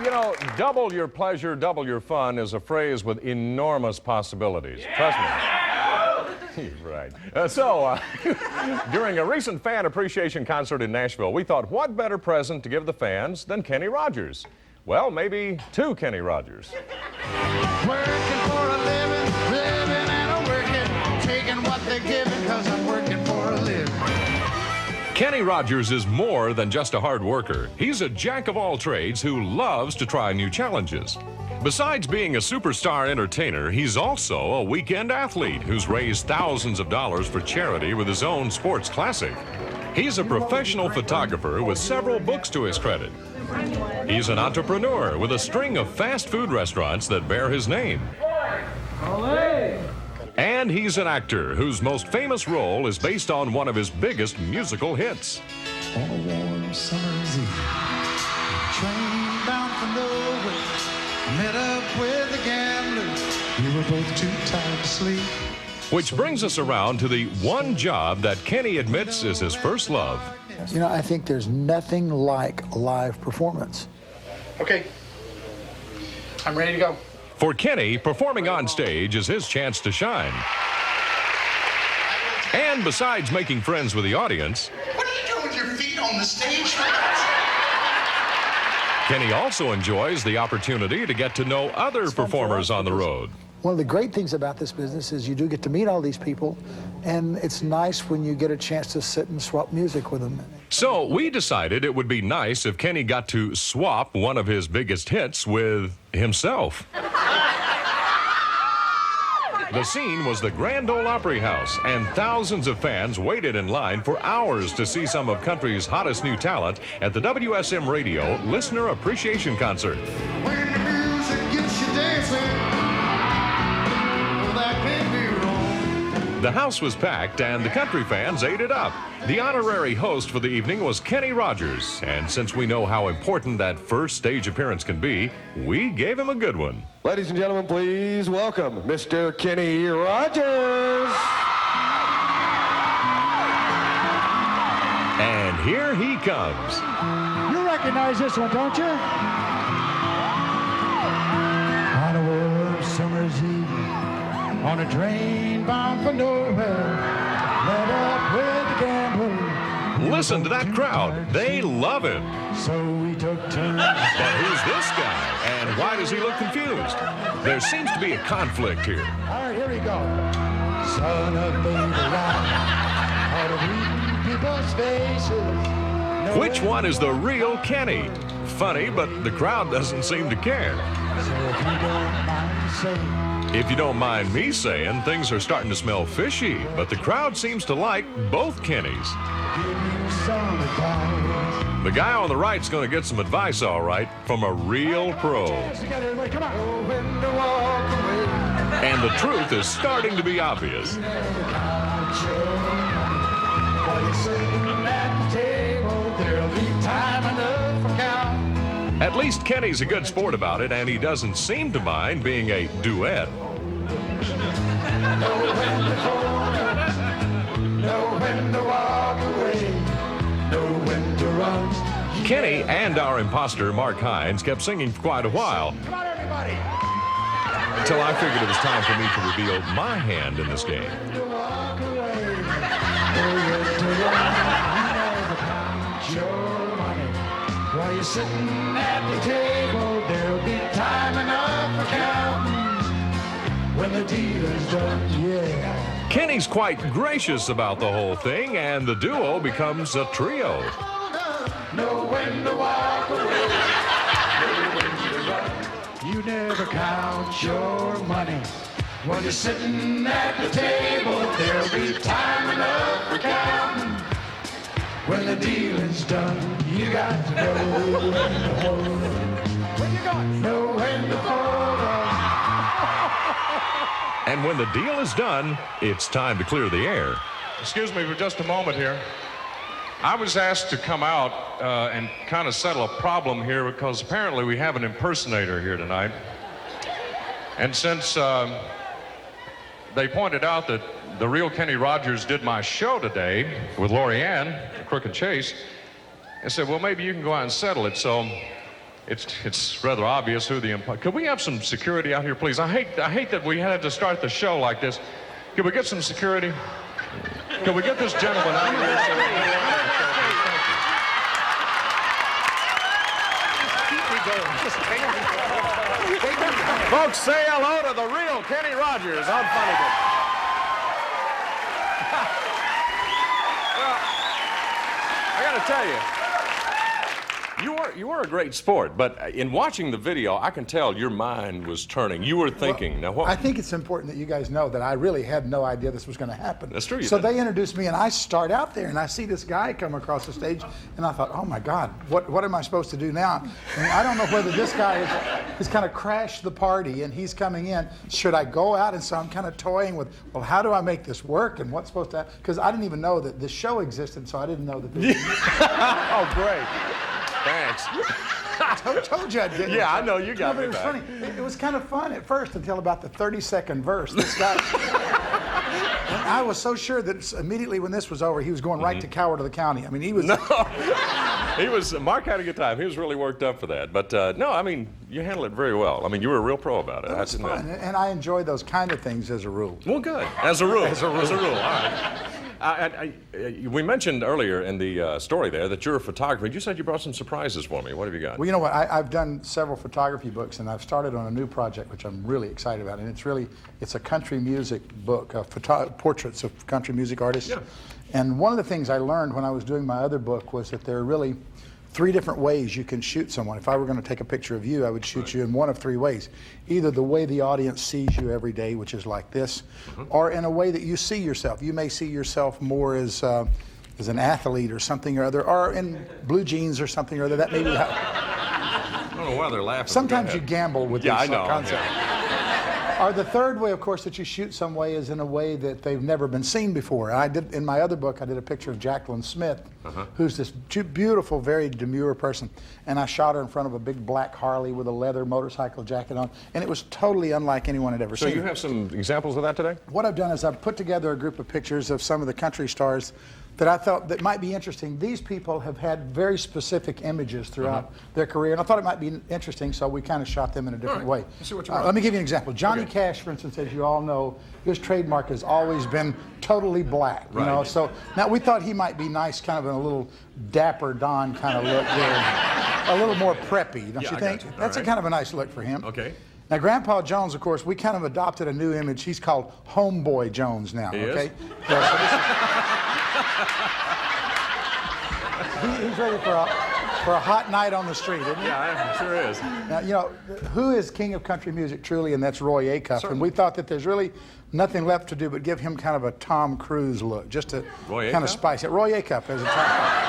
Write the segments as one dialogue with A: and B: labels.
A: You know, double your pleasure, double your fun is a phrase with enormous possibilities. Trust me. Right. During a recent fan appreciation concert in Nashville, we thought, what better present to give the fans than Kenny Rogers? Well, maybe two Kenny Rogers.
B: Working for a living, living and a working, taking what they're giving, because I'm working for a living.
A: Kenny Rogers is more than just a hard worker. He's a jack of all trades who loves to try new challenges. Besides being a superstar entertainer, he's also a weekend athlete who's raised thousands of dollars for charity with his own sports classic. He's a professional photographer with several books to his credit. He's an entrepreneur with a string of fast food restaurants that bear his name. And he's an actor whose most famous role is based on one of his biggest musical hits.
B: On a warm summer's eve, train bound for nowhere, met up with a gambler. We were both too tired to sleep.
A: Which brings us around to the one job that Kenny admits is his first love.
C: You know, I think there's nothing like live performance.
D: Okay, I'm ready to go.
A: For Kenny, performing on stage is his chance to shine. And besides making friends with the audience,
B: What are you doing with your feet on the stage?
A: Kenny also enjoys the opportunity to get to know other performers on the road.
C: One of the great things about this business is you do get to meet all these people, and it's nice when you get a chance to sit and swap music with them.
A: So we decided it would be nice if Kenny got to swap one of his biggest hits with himself. The scene was the Grand Ole Opry House, and thousands of fans waited in line for hours to see some of country's hottest new talent at the WSM Radio Listener Appreciation Concert.
B: When the music gets you dancing, well, that can't be wrong.
A: The house was packed, and the country fans ate it up. The honorary host for the evening was Kenny Rogers, and since we know how important that first stage appearance can be, we gave him a good one.
E: Ladies and gentlemen, please welcome Mr. Kenny Rogers.
A: And here he comes.
C: You recognize this one, don't you?
B: On a warm summer's eve, on a train bound for nowhere, met up with a gambler.
A: Listen to that crowd. They love him.
B: So we took turns.
A: But who's this guy? And why does he look confused? There seems to be a conflict here.
B: All right, here we go. Son of baby rock, out of reading people's faces.
A: Which one is the real Kenny? Funny, but the crowd doesn't seem to care.
B: So if you don't mind saying,
A: If you don't mind me saying, things are starting to smell fishy, but the crowd seems to like both Kennys.
B: give me some advice.
A: The guy on the right's going to get some advice, all right, from a real pro.
B: Together, everybody, come on. Know when to walk away.
A: And the truth is starting to be obvious.
B: While you're sitting at the table, there'll be time enough for count.
A: At least Kenny's a good sport about it, and he doesn't seem to mind being a duet.
B: Know when to hold up, know when to walk away, know when to run.
A: Kenny and our imposter, Mark Hines, kept singing for quite a while,
B: Come on, everybody.
A: until I figured it was time for me to reveal my hand in this game.
B: To walk away, know when to run. You never count your money. While you're sitting at the table, there'll be time enough for counting. When the deal is done, yeah.
A: Kenny's quite gracious about the whole thing, and the duo becomes a trio.
B: Know when to walk away, know when to run. You never count your money. When you're sitting at the table, there'll be time enough for counting. When the deal is done, you got to know when to hold on. Where you going? Know when to hold on.
A: And when the deal is done, it's time to clear the air.
F: Excuse me for just a moment here. I was asked to come out and kind of settle a problem here because apparently we have an impersonator here tonight. And since they pointed out that the real Kenny Rogers did my show today with Lori Ann, Crook and Chase, I said, well, maybe you can go out and settle it. So it's rather obvious who the umpire. Could we have some security out here, please? I hate that we had to start the show like this. Could we get some security? Could we get this gentleman out of here?
E: Folks, say hello to the real Kenny Rogers on Funny Business.
A: Well, I got to tell you, you were a great sport, but in watching the video, I can tell your mind was turning. You were thinking, now what?
C: I think it's important that you guys know that I really had no idea this was going to happen.
A: That's true, you
C: So
A: didn't.
C: they introduced me, and I start out there, and I see this guy come across the stage, and I thought, oh my God, what am I supposed to do now? And I don't know whether this guy has kind of crashed the party, and he's coming in. Should I go out? And so I'm kind of toying with, well, how do I make this work, and what's supposed to? Because I didn't even know that this show existed, so I didn't know that this.
A: Oh, great. Thanks.
C: Told you I did.
A: Yeah, I know, you got
C: No, but
A: me
C: it was
A: back.
C: funny. It was kind of fun at first until about the 32nd verse. This guy, and I was so sure that immediately when this was over, he was going right to Coward of the County. I mean, he was.
A: Mark had a good time. He was really worked up for that. But no, I mean, you handled it very well. I mean, you were a real pro about it.
C: It was fun, and I enjoy those kind of things as a rule.
A: Well, good. As a rule.
C: As a rule.
A: As a rule. All right. We mentioned earlier in the story there that you're a photographer. You said you brought some surprises for me. What have you got?
C: Well, you know what? I've done several photography books, and I've started on a new project, which I'm really excited about. And it's a country music book, portraits of country music artists.
A: Yeah.
C: And one of the things I learned when I was doing my other book was that there are really 3 different ways you can shoot someone. If I were going to take a picture of you, I would shoot you in one of 3 ways. Either the way the audience sees you every day, which is like this, or in a way that you see yourself. You may see yourself more as an athlete or something or other, or in blue jeans or something or other. That may be how.
A: I don't know why they're laughing.
C: Sometimes
A: Go
C: you
A: ahead.
C: gamble with
A: Yeah,
C: these
A: I know.
C: concepts. Or the third way, of course, that you shoot some way is in a way that they've never been seen before. I did in my other book. I did a picture of Jacqueline Smith, who's this beautiful, very demure person, and I shot her in front of a big black Harley with a leather motorcycle jacket on, and it was totally unlike anyone had ever
A: So
C: seen.
A: you have some examples of that today?
C: What I've done is I've put together a group of pictures of some of the country stars that I thought that might be interesting. These people have had very specific images throughout their career, and I thought it might be interesting, so we kind of shot them in a different way.
A: Let's see what you brought.
C: Let me give you an example. Johnny
A: Okay.
C: Cash, for instance, as you all know, his trademark has always been totally black. You know,
A: Right.
C: so now we thought he might be nice, kind of in a little dapper Don kind of look there, a little more preppy, don't
A: Yeah,
C: you
A: I
C: think?
A: got you. All
C: That's a
A: right.
C: kind of a nice look for him.
A: Okay.
C: Now, Grandpa Jones, of course, we kind of adopted a new image. He's called Homeboy Jones now.
A: He is?
C: Okay. Yeah, so this he's ready for a hot night on the street, isn't he?
A: Yeah, it sure is.
C: Now, you know, who is king of country music truly, and that's Roy Acuff. And we thought that there's really nothing left to do but give him kind of a Tom Cruise look, just to
A: Roy
C: kind of
A: Acuff?
C: spice it. Roy Acuff as a Tom.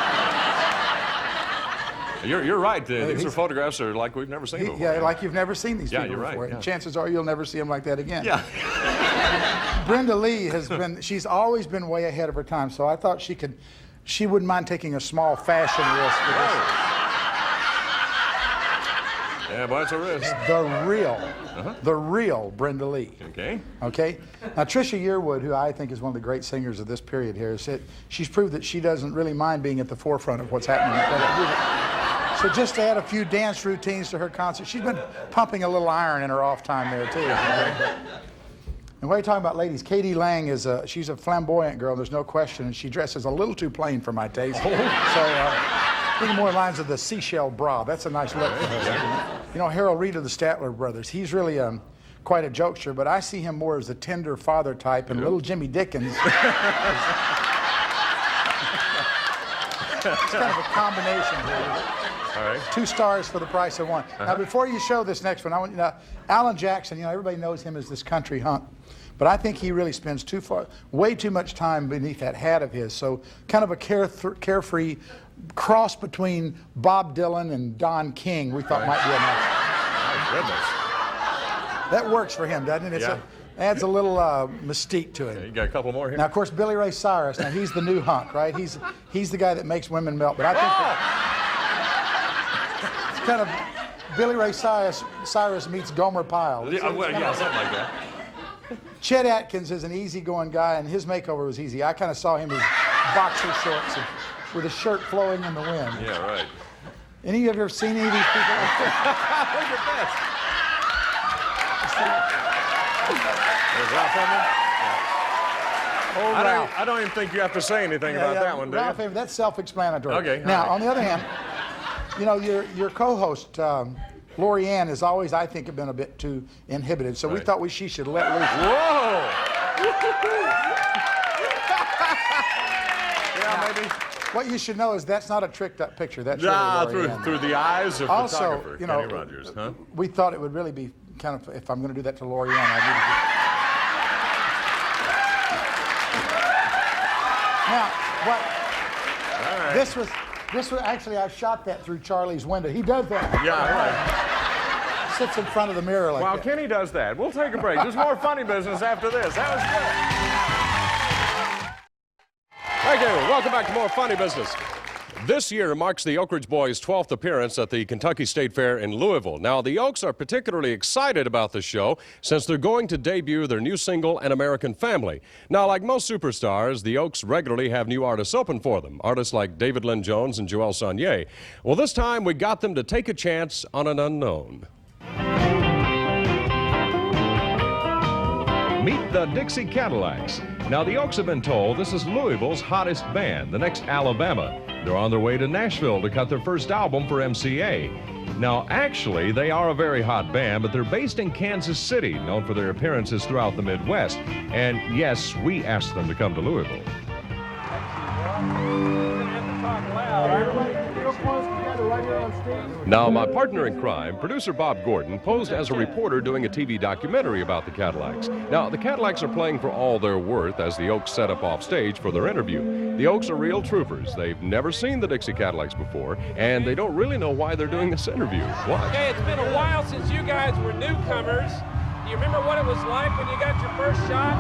A: You're right. These
C: he's-
A: are photographs are like we've never seen before.
C: Yeah, like you've never seen these
A: Yeah,
C: people
A: you're right,
C: before.
A: yeah.
C: And chances are you'll never see him like that again.
A: Yeah.
C: Brenda Lee she's always been way ahead of her time, so I thought she wouldn't mind taking a small fashion risk with this.
A: Yeah, boy, it's a risk.
C: The real Brenda Lee.
A: Okay.
C: Okay? Now, Trisha Yearwood, who I think is one of the great singers of this period here, she's proved that she doesn't really mind being at the forefront of what's happening in country music. So just to add a few dance routines to her concert, she's been pumping a little iron in her off time there, too. And what are you talking about, ladies? Katie Lang she's a flamboyant girl, there's no question, and she dresses a little too plain for my taste. So, thinking more lines of the seashell bra. That's a nice look for her. You know, Harold Reed of the Statler Brothers, he's really quite a jokester, but I see him more as the tender father type, and little Jimmy Dickens. It's kind of a combination here.
A: All right.
C: 2 stars for the price of 1. Now, before you show this next one, I want you to know, Alan Jackson, you know, everybody knows him as this country hunk, but I think he really spends way too much time beneath that hat of his. So kind of a carefree cross between Bob Dylan and Don King, we thought might be a nice.
A: My goodness.
C: That works for him, doesn't it?
A: Yeah.
C: Adds a little mystique to it.
A: You got a couple more here?
C: Now, of course, Billy Ray Cyrus. Now, he's the new hunk, right? He's the guy that makes women melt. But I think it's kind of Billy Ray Cyrus meets Gomer Pyle.
A: Yeah, well, yeah, something like that.
C: Chet Atkins is an easygoing guy, and his makeover was easy. I kind of saw him as boxer shorts and with a shirt flowing in the wind.
A: Yeah, right.
C: Any of you ever seen any of these people?
E: Look at this. There's Ralph Emmett. I don't even think you have to say anything about that one, do you?
C: Ralph Emmett, that's self-explanatory.
E: Okay,
C: Now,
E: all right.
C: on the other hand, you know, your co-host, Lori Ann, has always, I think, been a bit too inhibited, so we thought she should let loose.
E: Whoa! Yeah, maybe.
C: What you should know is that's not a tricked-up picture. That's really Lori Ann.
E: Through the eyes of
C: Also,
E: photographer
C: you know,
E: Kenny Rogers, huh?
C: we thought it would really be kind of, if I'm going to do that to Lori Ann, I need to. Now, what?
E: All right.
C: This was actually, I shot that through Charlie's window. He does that.
E: Yeah, right.
C: Sits in front of the mirror like
E: While
C: that.
E: Kenny does that, we'll take a break. There's more funny business after this. That was good. Thank you. Welcome back to more funny business. This year marks the Oak Ridge Boys' 12th appearance at the Kentucky State Fair in Louisville. Now, the Oaks are particularly excited about the show since they're going to debut their new single, An American Family. Now, like most superstars, the Oaks regularly have new artists open for them, artists like David Lynn Jones and Joel Sonnier. Well, this time we got them to take a chance on an unknown.
A: Meet the Dixie Cadillacs. Now, the Oaks have been told this is Louisville's hottest band, the next Alabama. They're on their way to Nashville to cut their first album for MCA. Now, actually, they are a very hot band, but they're based in Kansas City, known for their appearances throughout the Midwest. And yes, we asked them to come to Louisville. Now, my partner in crime, producer Bob Gordon, posed as a reporter doing a TV documentary about the Cadillacs. Now, the Cadillacs are playing for all they're worth as the Oaks set up off stage for their interview. The Oaks are real troopers. They've never seen the Dixie Cadillacs before, and they don't really know why they're doing this interview. Watch.
G: Okay, it's been a while since you guys were newcomers. Do you remember what it was like when you got your first shot?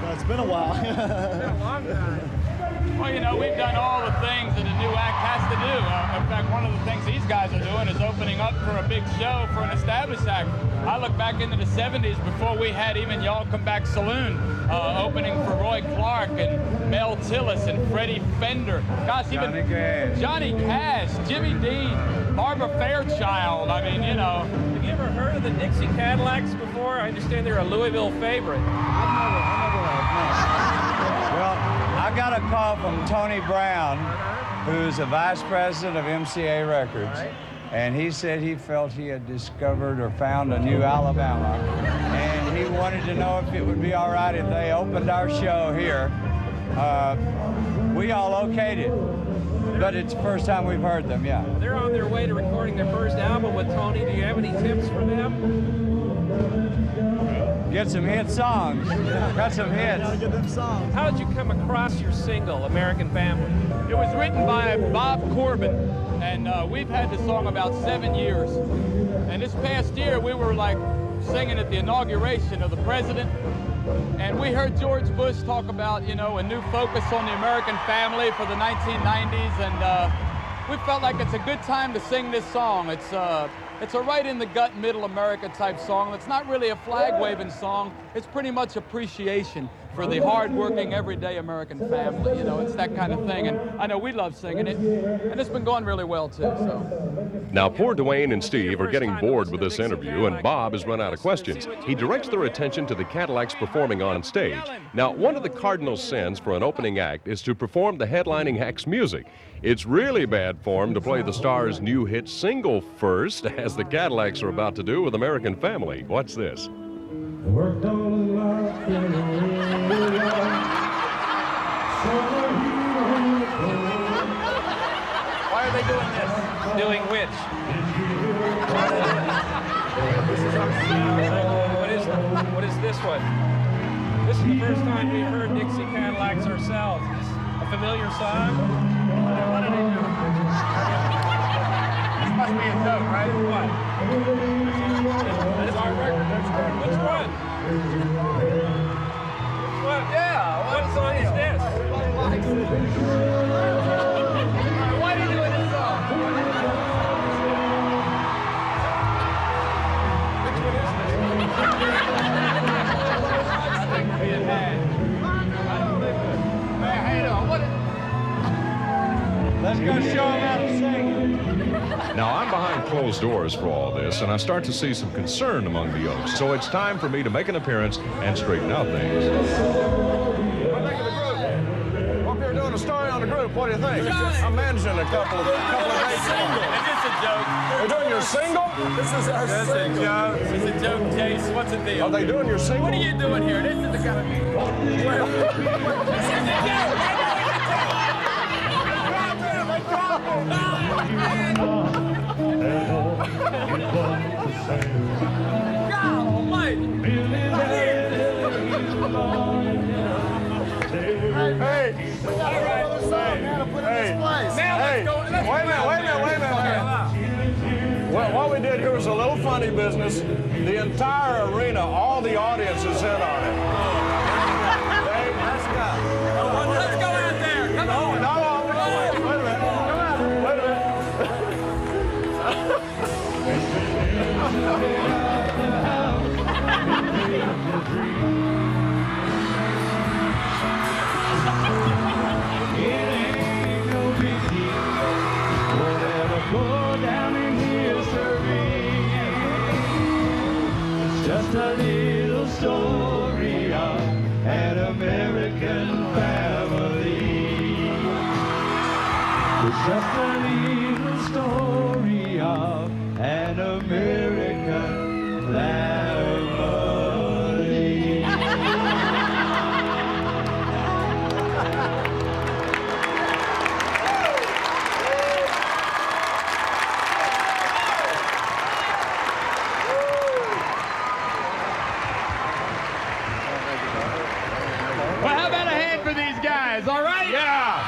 H: Well, it's been a while.
G: It's been a long time.
I: Well, you know, we've done all the things that a new act has to do. In fact, one of the things these guys are doing is opening up for a big show for an established act. I look back into the 70s before we had even Y'all Come Back Saloon opening for Roy Clark and Mel Tillis and Freddie Fender. Gosh, even Johnny Cash, Jimmy Dean, Barbara Fairchild. I mean, you know.
G: Have you ever heard of the Dixie Cadillacs before? I understand they're a Louisville favorite.
H: Well, I got a call from Tony Brown, who's a vice president of MCA Records, and he said he felt he had discovered or found a new Alabama, and he wanted to know if it would be all right if they opened our show here. We all okayed it, but it's the first time we've heard them, yeah.
G: They're on their way to recording their first album with Tony. Do you have any tips for them?
H: Get some hit songs. Got some hits.
I: Get them songs.
G: How did you come across your single, American Family?
I: It was written by Bob Corbin, and we've had the song about 7 years. And this past year, we were like singing at the inauguration of the president, and we heard George Bush talk about, you know, a new focus on the American family for the 1990s, and we felt like it's a good time to sing this song. It's a right in the gut, middle America type song. It's not really a flag waving song. It's pretty much appreciation for the hard-working, everyday American family. You know, it's that kind of thing. And I know we love singing it, and it's been going really well too. So.
A: Now, poor Dwayne and Steve are getting bored with this interview, and Bob has run out of questions. He directs their attention to the Cadillacs performing on stage. Now, one of the cardinal sins for an opening act is to perform the headlining act's music. It's really bad form to play the star's new hit single first, as the Cadillacs are about to do with American Family. Watch this.
B: Worked all life in a
I: Why are they doing this?
G: Doing which? What is this one? This is the first time we've heard Dixie Cadillacs ourselves. Is this a familiar song? What are they doing?
I: This must be a joke, right?
G: What?
I: That's our record. That's good.
G: Which one? What?
I: Yeah.
G: What song is this?
I: Why are you doing this song?
G: Which one is this?
I: I think being had. I don't think. Man, how you doing? What is... Let's go show them how to sing.
A: Now, I'm behind closed doors for all this, and I start to see some concern among the Oaks. So it's time for me to make an appearance and straighten out things.
E: Hope you're doing a story on the group. What do you think? I'm managing a couple of days.
I: Is this a joke?
E: They're doing your single?
I: This is our single. This is a joke, Chase. What's the deal?
E: Are they doing your single?
I: What are you doing here? This is the guy. This is a joke. God almighty.
E: What we did here was a little funny business. The entire arena, all the audience is in on it.
I: Let's go out there. Come on.
E: Wait a minute. Wait a minute.
B: Just a little story of an American family. It's just a little story of an American family.
I: Well, how about a hand for these guys, all right?
E: Yeah.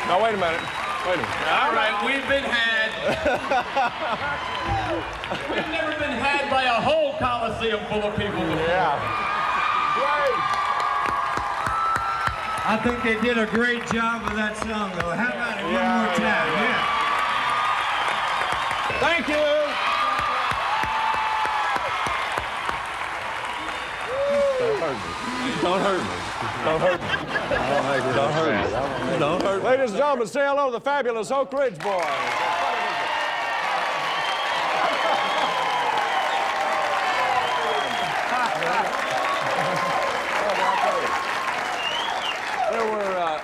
E: Now, wait a minute. Wait a minute.
I: All right, we've been had. We've never been had by a whole Coliseum full of people before.
E: Yeah.
B: I think they did a great job with that song, though. How about it one more time? Yeah.
E: Thank you. Don't hurt me. Don't hurt me. Don't hurt me. Don't hurt me. Ladies and gentlemen, say hello to the fabulous Oak Ridge Boys.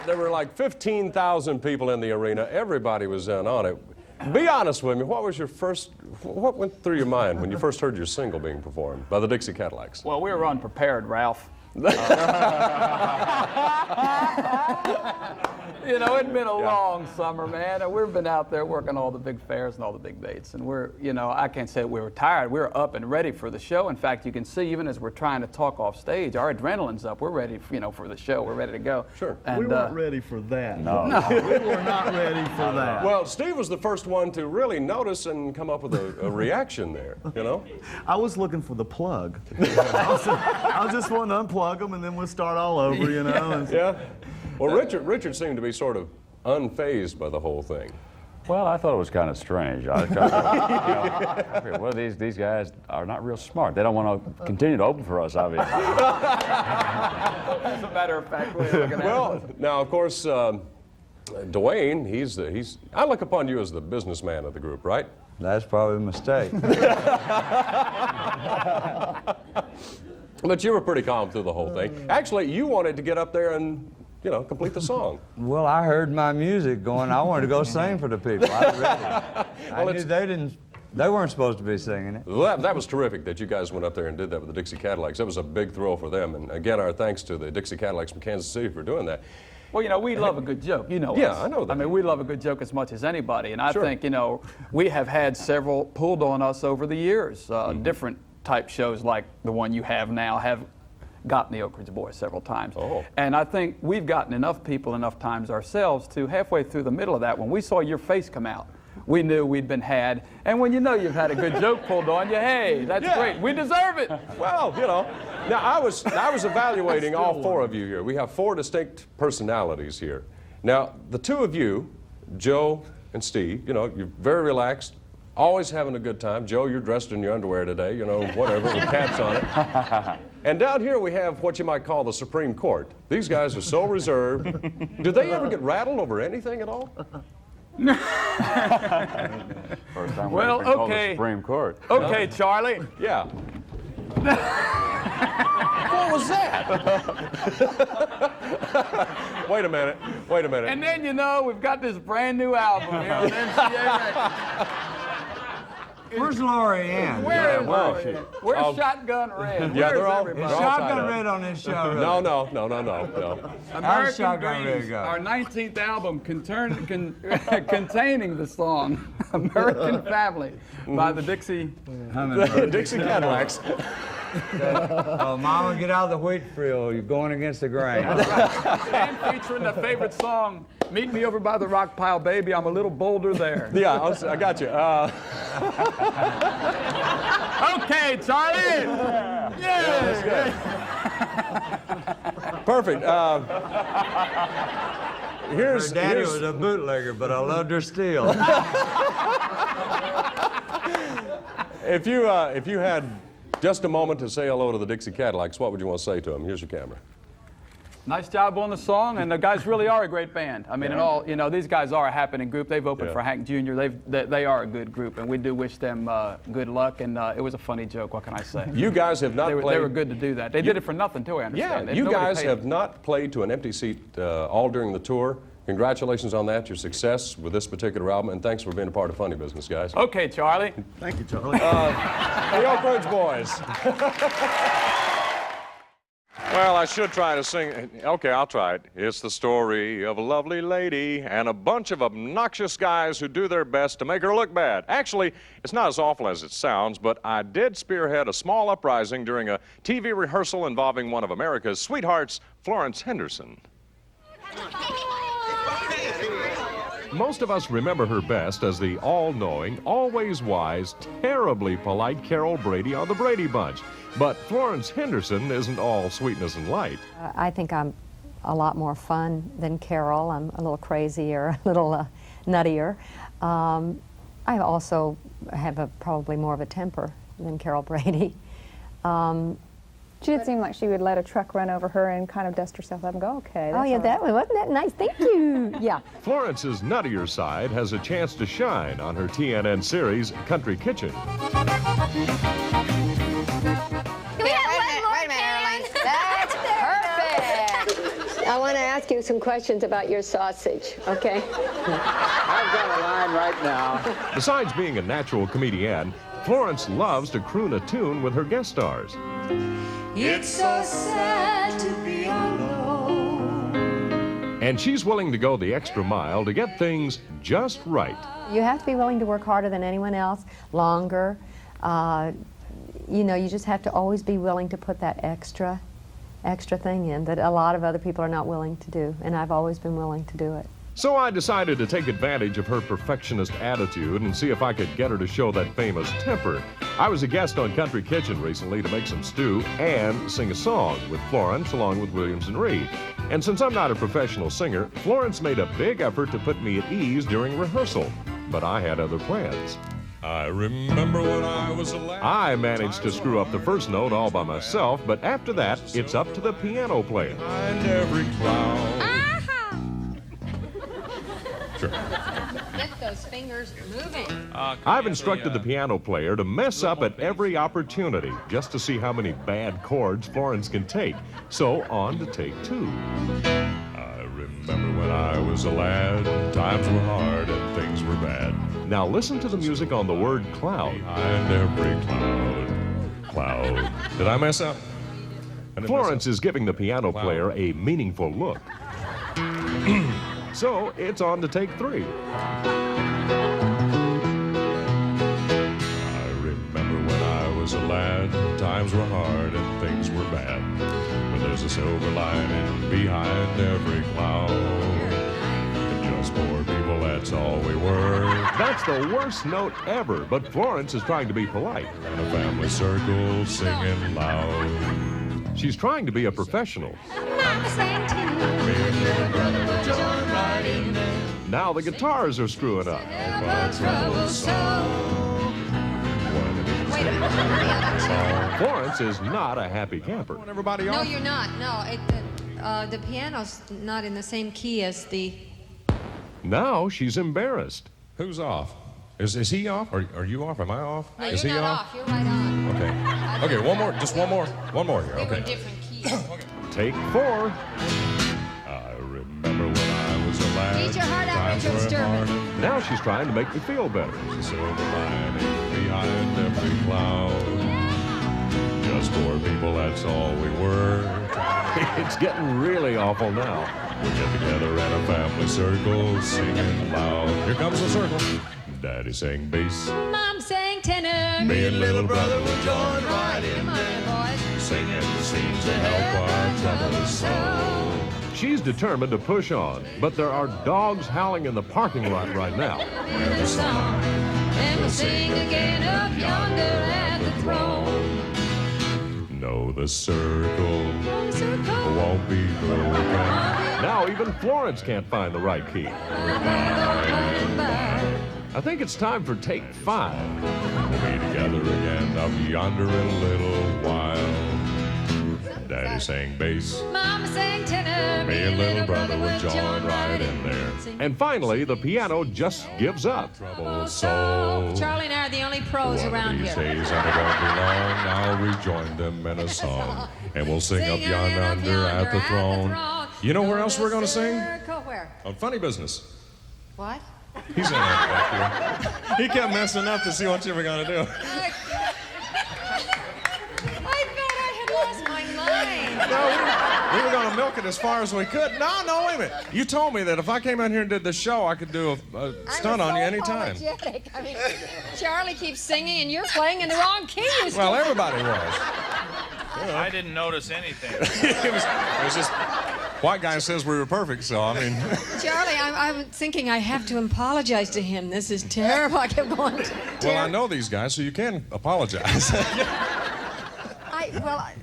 E: There were like 15,000 people in the arena. Everybody was in on it. Be honest with me. What went through your mind when you first heard your single being performed by the Dixie Cadillacs?
I: Well, we were unprepared, Ralph. You know, it'd been a long summer, man, and we've been out there working all the big fairs and all the big dates, and I can't say we were tired. We were up and ready for the show. In fact, you can see even as we're trying to talk off stage, our adrenaline's up. We're ready, for the show. We're ready to go.
E: Sure.
I: And,
J: We weren't ready for that.
I: No.
J: We were not ready for that.
E: Well, Steve was the first one to really notice and come up with a reaction there, you know?
J: I was looking for the plug. I was just wanting to unplug them and then we'll start all over, you know? And
E: Yeah. Well, Richard seemed to be sort of unfazed by the whole thing.
K: Well, I thought it was kind of strange. I figured, well, these guys are not real smart. They don't want to continue to open for us, obviously.
I: As a matter of fact, we're looking at
E: Well, now, of course, Dwayne, I look upon you as the businessman of the group, right?
H: That's probably a mistake.
E: But you were pretty calm through the whole thing. Actually, you wanted to get up there and, complete the song.
H: Well, I heard my music going. I wanted to go sing for the people. I was ready. I knew they weren't supposed to be singing it.
E: Well, that was terrific that you guys went up there and did that with the Dixie Cadillacs. That was a big thrill for them. And again, our thanks to the Dixie Cadillacs from Kansas City for doing that.
I: Well, we love a good joke.
E: Yeah,
I: us.
E: I know that.
I: I mean, we love a good joke as much as anybody. And I
E: Sure.
I: think, we have had several pulled on us over the years. Different type shows like the one you have now have gotten the Oak Ridge Boys several times.
E: Oh.
I: And I think we've gotten enough people enough times ourselves to halfway through the middle of that, when we saw your face come out, we knew we'd been had. And when you've had a good joke pulled on you, hey, that's great. We deserve it.
E: Well, now I was evaluating all four of you here. We have four distinct personalities here. Now, the two of you, Joe and Steve, you're very relaxed, Always having a good time. Joe, you're dressed in your underwear today, you know, whatever, with caps on it. And down here we have what you might call the Supreme Court. These guys are so reserved. Do they ever get rattled over anything at all?
K: First time
I: Well,
K: we've been called the
I: okay.
K: Supreme Court.
I: Okay, Charlie.
E: Yeah. What was that? Wait a minute. Wait a minute.
I: And then, you know, we've got this brand new album here on MCA Records.
H: Where's Laurie Ann?
I: Where is
K: well,
I: Laurie
K: she-
I: Ann? Where's Shotgun Red?
E: Yeah,
I: Where's
E: they're all-
I: everybody?
H: Is
E: all
H: Shotgun
E: tied up.
H: Red on this show? Really?
E: No.
I: American
H: Shotgun Red
I: Dreams,
H: go?
I: our 19th album containing the song American Family by the Dixie.
E: Dixie Cadillacs.
H: Oh, Mama, get out of the wheat field. You're going against the grain.
I: And featuring the favorite song, Meet Me Over by the Rock Pile, Baby, I'm a Little Bolder There.
E: Yeah, I got you.
I: Okay, Charlie! Yeah!
E: Perfect. Here's
H: Her daddy
E: here's-
H: was a bootlegger, but I loved her still.
E: if you had just a moment to say hello to the Dixie Cadillacs, what would you want to say to them? Here's your camera.
I: Nice job on the song, and the guys really are a great band. I mean, you know, these guys are a happening group. They've opened
E: Yeah.
I: for Hank Jr. They are a good group, and we do wish them good luck. And it was a funny joke. What can I say?
E: You guys have not
I: They
E: played.
I: were good to do that. They did it for nothing too. I
E: Yeah,
I: understand.
E: you
I: Nobody
E: guys
I: paid
E: have
I: them.
E: not played to an empty seat all during the tour. Congratulations on that, your success with this particular album, and thanks for being a part of Funny Business, guys.
I: Okay, Charlie.
J: Thank you, Charlie.
E: Hey, Oak Ridge Boys.
F: Well, I should try to sing. Okay, I'll try it. It's the story of a lovely lady and a bunch of obnoxious guys who do their best to make her look bad. Actually, it's not as awful as it sounds, but I did spearhead a small uprising during a TV rehearsal involving one of America's sweethearts, Florence Henderson.
A: Most of us remember her best as the all-knowing, always wise, terribly polite Carol Brady on the Brady Bunch. But Florence Henderson isn't all sweetness and light.
L: I think I'm a lot more fun than Carol. I'm a little crazier, a little nuttier. I also have probably more of a temper than Carol Brady.
M: She did seem like she would let a truck run over her and kind of dust herself up and go, okay.
L: Oh, yeah, that one, wasn't that nice? Thank you. Yeah.
A: Florence's nuttier side has a chance to shine on her TNN series, Country Kitchen.
N: Wait a minute, Erling. That's perfect. I want to ask you some questions about your sausage, okay?
O: I've got a line right now.
A: Besides being a natural comedian, Florence loves to croon a tune with her guest stars.
B: It's so sad to be alone.
A: And she's willing to go the extra mile to get things just right.
L: You have to be willing to work harder than anyone else, longer. You know, you just have to always be willing to put that extra thing in that a lot of other people are not willing to do, and I've always been willing to do it.
A: So I decided to take advantage of her perfectionist attitude and see if I could get her to show that famous temper. I was a guest on Country Kitchen recently to make some stew and sing a song with Florence along with Williams and Reed. And since I'm not a professional singer, Florence made a big effort to put me at ease during rehearsal. But I had other plans.
F: I remember when I was a lad.
A: I managed to screw up the first note all by myself, but after that, it's up to the piano player.
F: Behind every cloud.
A: Sure.
N: Get those fingers moving.
A: I've instructed the piano player to mess up at every opportunity just to see how many bad chords Florence can take. So on to take two.
F: I remember when I was a lad, times were hard and things were bad.
A: Now listen to the music on the word cloud.
F: Behind every cloud. Did I mess up?
A: Florence is giving the piano player a meaningful look. So it's on to take three.
F: I remember when I was a lad, times were hard and things were bad. But there's a silver lining behind every cloud. And just poor people, that's all we were.
A: That's the worst note ever, but Florence is trying to be polite.
F: In a family circle singing loud.
A: She's trying to be a professional. Now the guitars are screwing up.
B: Trouble song.
A: Florence is not a happy camper.
E: Everybody
P: No,
E: off?
P: you're not. No, the piano's not in the same key as the...
A: Now she's embarrassed.
F: Who's off? Is he off? Are you off? Am I off?
P: No,
F: is
P: you're
F: he
P: not off. You're right on.
F: Okay. Okay, one more. Just one more. One more here.
P: We were
F: Okay.
P: in different keys.
A: Take 4.
F: I remember when I was a lad.
P: Beat your heart out,
F: times
P: Richard
F: were
P: Sturman.
F: hard.
A: Now she's trying to make me feel better.
F: There's a silver lining behind every cloud. Just poor people, that's all we were.
A: It's getting really awful now.
F: We get together in a family circle, singing loud. Here comes the circle. Daddy sang bass.
P: Mom sang tenor.
F: Me and little brother will join right in
P: Come on,
F: there.
P: boys.
F: Singing seems to help our troubles so.
A: She's determined to push on, but there are dogs howling in the parking lot right now.
P: The song, and we'll sing again up yonder at the throne.
F: No, the circle won't be broken.
A: Now even Florence can't find the right key. I think it's time for take 5.
F: We'll be together again up yonder in a little while. Daddy sang bass.
P: Mama sang tenor.
F: Me and little brother will join right in there.
A: And finally, the piano just gives up.
F: Trouble so.
P: Charlie and I are the only pros around
F: These
P: here.
F: days, and it won't be long. I'll rejoin them in a song. And we'll sing up yonder at the throne. You know where else we're going to sing?
P: Where?
F: On Funny Business.
P: What?
F: He's in that back here. He kept messing up to see what you were going to do.
P: I thought I had lost my mind.
F: No, we were going to milk it as far as we could. No, wait a minute. You told me that if I came out here and did this show, I could do a stunt on you anytime.
P: Apologetic. I mean, Charlie keeps singing and you're playing in the wrong key.
F: Well, everybody was.
G: I didn't notice anything.
F: it was just white guy says we were perfect, so I mean.
P: Charlie, I'm thinking I have to apologize to him. This is terrible. I kept going.
F: Well, I know these guys, so you can apologize.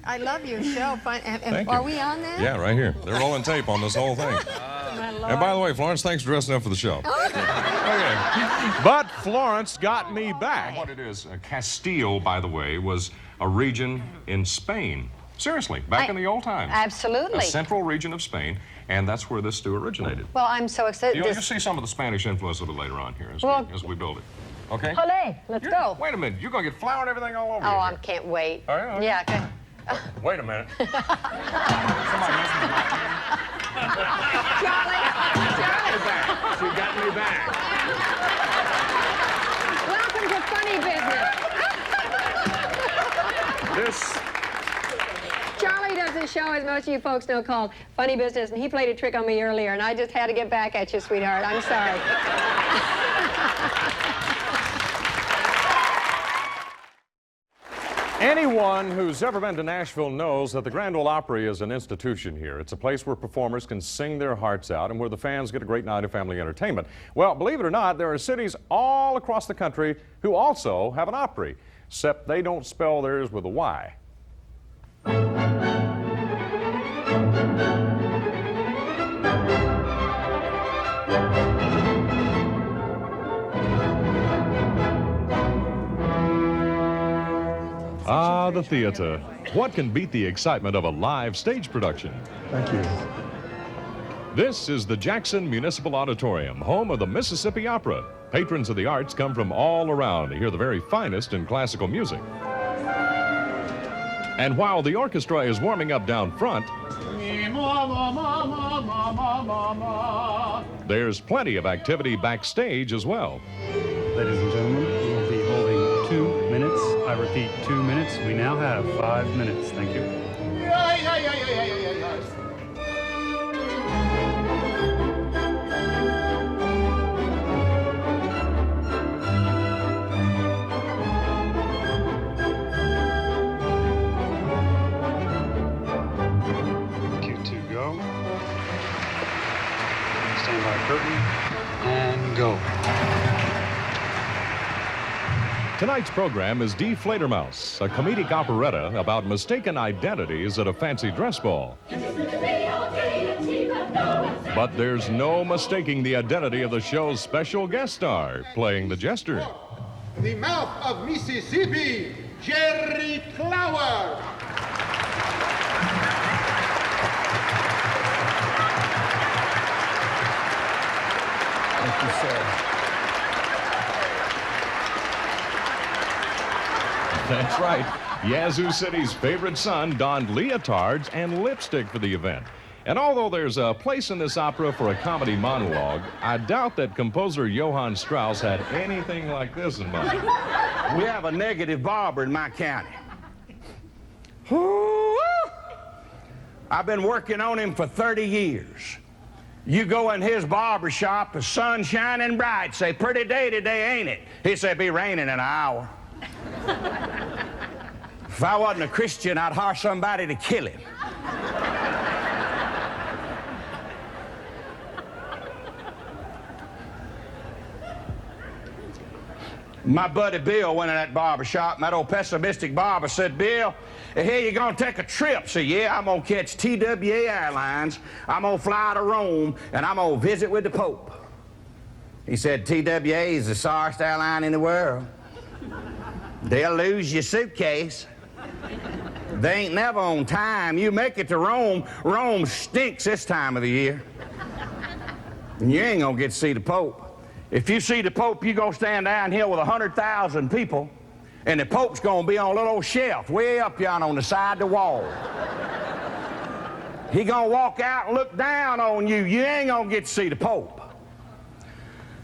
P: I love your show.
F: Thank
P: Are
F: you.
P: we on there?
F: Yeah, right here. They're rolling tape on this whole thing.
P: My Lord.
F: And by the way, Florence, thanks for dressing up for the show.
A: Okay. But Florence got me back.
F: What it is, Castile, by the way, was a region in Spain. Seriously, back in the old times.
N: Absolutely.
F: A central region of Spain, and that's where this stew originated.
N: Well, I'm so excited.
F: You'll see some of the Spanish influence a little later on here as we build it. Okay?
N: Olé, let's go.
F: Wait a minute, you're going to get flour and everything all over you.
N: Oh, I can't wait.
F: All right.
N: Yeah, okay.
F: Wait a minute.
N: Charlie.
F: She got me back.
N: Welcome to Funny Business. Charlie does a show, as most of you folks know, called Funny Business, and he played a trick on me earlier, and I just had to get back at you, sweetheart. I'm sorry.
E: Anyone who's ever been to Nashville knows that the Grand Ole Opry is an institution here. It's a place where performers can sing their hearts out and where the fans get a great night of family entertainment. Well, believe it or not, there are cities all across the country who also have an Opry, except they don't spell theirs with a Y.
A: Ah, the theater. What can beat the excitement of a live stage production?
C: Thank you.
A: This is the Jackson Municipal Auditorium, home of the Mississippi Opera. Patrons of the arts come from all around to hear the very finest in classical music. And while the orchestra is warming up down front, there's plenty of activity backstage as well.
Q: Ladies and gentlemen, we will be holding 2 minutes. I repeat, 2 minutes. We now have 5 minutes. Thank you. Cue 2, go. Stand by curtain, and go.
A: Tonight's program is Die Fledermaus, a comedic operetta about mistaken identities at a fancy dress ball. But there's no mistaking the identity of the show's special guest star, playing the jester.
B: The mouth of Mississippi, Jerry Clower.
E: Thank you, sir. That's right. Yazoo City's favorite son donned leotards and lipstick for the event. And although there's a place in this opera for a comedy monologue, I doubt that composer Johann Strauss had anything like this in mind.
O: We have a negative barber in my county. I've been working on him for 30 years. You go in his barber shop, the sun's shining bright, say, pretty day today, ain't it? He say, be raining in an hour. If I wasn't a Christian, I'd hire somebody to kill him. My buddy Bill went in that barber shop, and that old pessimistic barber said, Bill, hey, you gonna take a trip? So yeah, I'm gonna catch TWA Airlines, I'm gonna fly to Rome, and I'm gonna visit with the Pope. He said, TWA is the sorriest airline in the world. They'll lose your suitcase. They ain't never on time. You make it to Rome, Rome stinks this time of the year. And you ain't gonna get to see the Pope. If you see the Pope, you gonna stand down here with 100,000 people, and the Pope's gonna be on a little old shelf way up yonder on the side of the wall. He gonna walk out and look down on you. You ain't gonna get to see the Pope.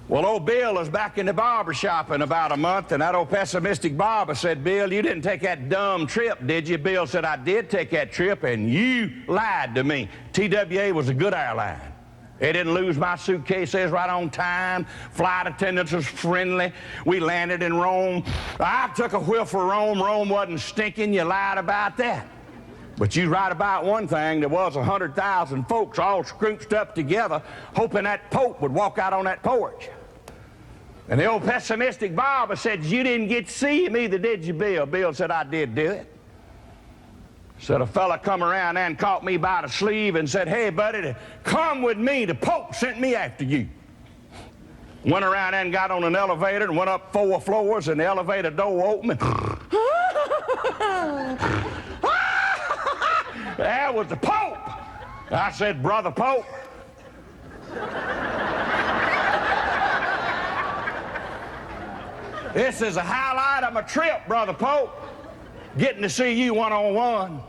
O: Well, old Bill is back in the barber shop in about a month, and that old pessimistic barber said, Bill, you didn't take that dumb trip, did you? Bill said, I did take that trip, and you lied to me. TWA was a good airline. They didn't lose my suitcases right on time. Flight attendants was friendly. We landed in Rome. I took a whiff of Rome. Rome wasn't stinking. You lied about that. But you right about one thing. There was 100,000 folks all scrooched up together, hoping that Pope would walk out on that porch. And the old pessimistic barber said, you didn't get to see him either, did you, Bill? Bill said, I did do it. Said a fella come around and caught me by the sleeve and said, hey, buddy, come with me. The Pope sent me after you. Went around and got on an elevator and went up 4 floors, and the elevator door opened. That was the Pope. I said, Brother Pope. This is a highlight of my trip, Brother Pope. Getting to see you one-on-one.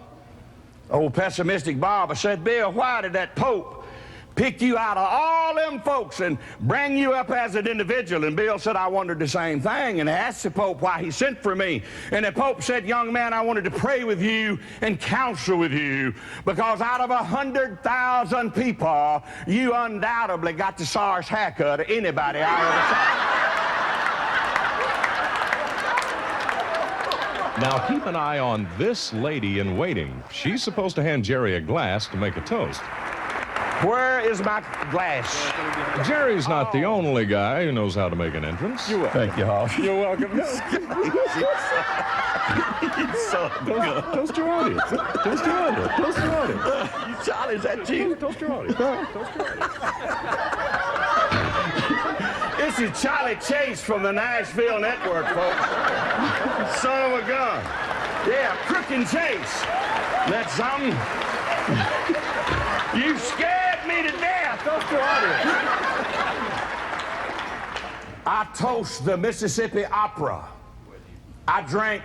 O: Old pessimistic barber said, Bill, why did that Pope pick you out of all them folks and bring you up as an individual? And Bill said, I wondered the same thing, and asked the Pope why he sent for me. And the Pope said, young man, I wanted to pray with you and counsel with you, because out of 100,000 people, you undoubtedly got the sorriest haircut of anybody I ever saw.
E: Now, keep an eye on this lady in waiting. She's supposed to hand Jerry a glass to make a toast.
O: Where is my glass?
E: Jerry's not the only guy who knows how to make an entrance.
J: You're welcome. Thank you, Hoss.
E: You're welcome.
J: Toast your audience. Toast your audience. Toast your audience.
O: Charlie, is that you?
E: Toast your audience. Toast your audience.
O: This is Charlie Chase from the Nashville Network, folks. Son of a gun. Yeah, Crook and Chase. That's something. You scared me to death. Toast your audience. I toast the Mississippi Opera. I drank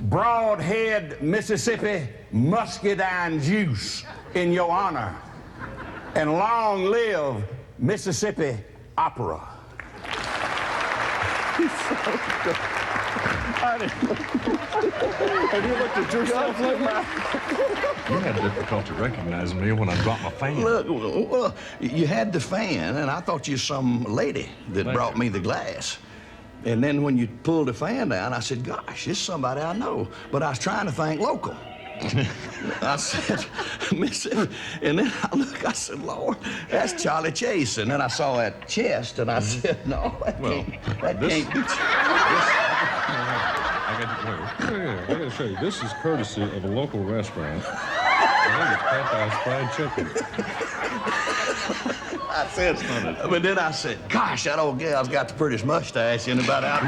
O: Broadhead, Mississippi muscadine juice in your honor. And long live Mississippi Opera.
J: Have you looked at yourself like that?
F: You had difficulty recognizing me when I dropped my fan.
B: Look, well, you had the fan, and I thought you was some lady that brought me the glass. And then when you pulled the fan down, I said, gosh, this is somebody I know. But I was trying to think local. I said, Mississippi. And then I said, Lord, that's Charlie Chase. And then I saw that chest, and I said, no, that can't be
F: I got to show you. This is courtesy of a local restaurant. I think it's Popeye's Fried Chicken.
B: I said, but then I said, gosh, that old gal's got the prettiest mustache in about out.